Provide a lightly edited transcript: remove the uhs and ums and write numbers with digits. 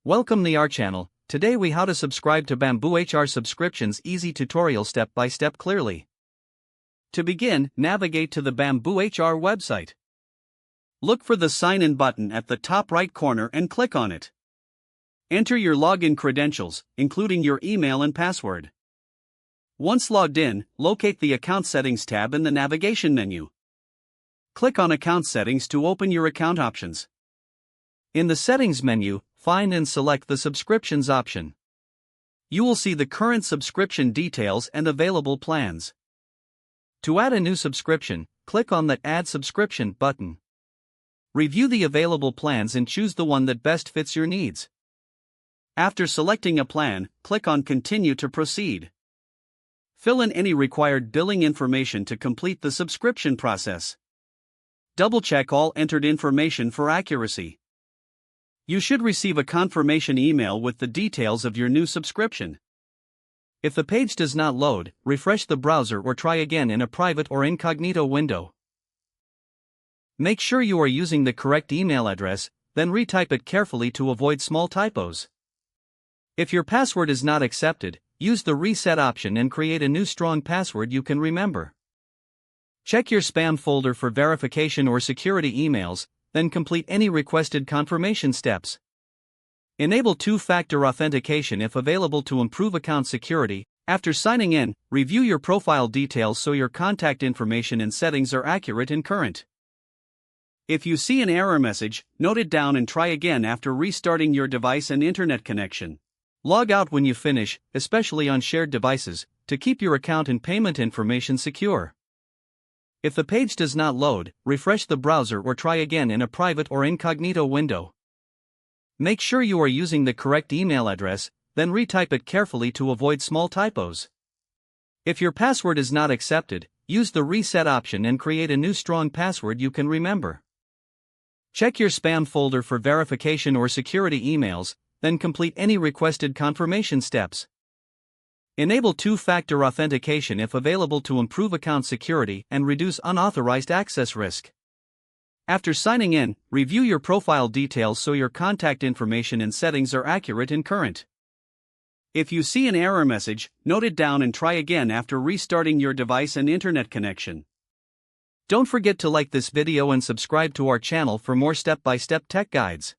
Welcome to our channel. Today we how to subscribe to BambooHR subscriptions easy tutorial step by step clearly. To begin, navigate to the BambooHR website. Look for the sign in button at the top right corner and click on it. Enter your login credentials, including your email and password. Once logged in, locate the account settings tab in the navigation menu. Click on account settings to open your account options. In the settings menu, find and select the subscriptions option. You will see the current subscription details and available plans. To add a new subscription, click on the Add Subscription button. Review the available plans and choose the one that best fits your needs. After selecting a plan, click on Continue to proceed. Fill in any required billing information to complete the subscription process. Double-check all entered information for accuracy. You should receive a confirmation email with the details of your new subscription. If the page does not load, refresh the browser or try again in a private or incognito window. Make sure you are using the correct email address, then retype it carefully to avoid small typos. If your password is not accepted, use the reset option and create a new strong password you can remember. Check your spam folder for verification or security emails, then complete any requested confirmation steps. Enable two-factor authentication if available to improve account security. After signing in, review your profile details so your contact information and settings are accurate and current. If you see an error message, note it down and try again after restarting your device and internet connection. Log out when you finish, especially on shared devices, to keep your account and payment information secure. If the page does not load, refresh the browser or try again in a private or incognito window. Make sure you are using the correct email address, then retype it carefully to avoid small typos. If your password is not accepted, use the reset option and create a new strong password you can remember. Check your spam folder for verification or security emails, then complete any requested confirmation steps. Enable two-factor authentication if available to improve account security and reduce unauthorized access risk. After signing in, review your profile details so your contact information and settings are accurate and current. If you see an error message, note it down and try again after restarting your device and internet connection. Don't forget to like this video and subscribe to our channel for more step-by-step tech guides.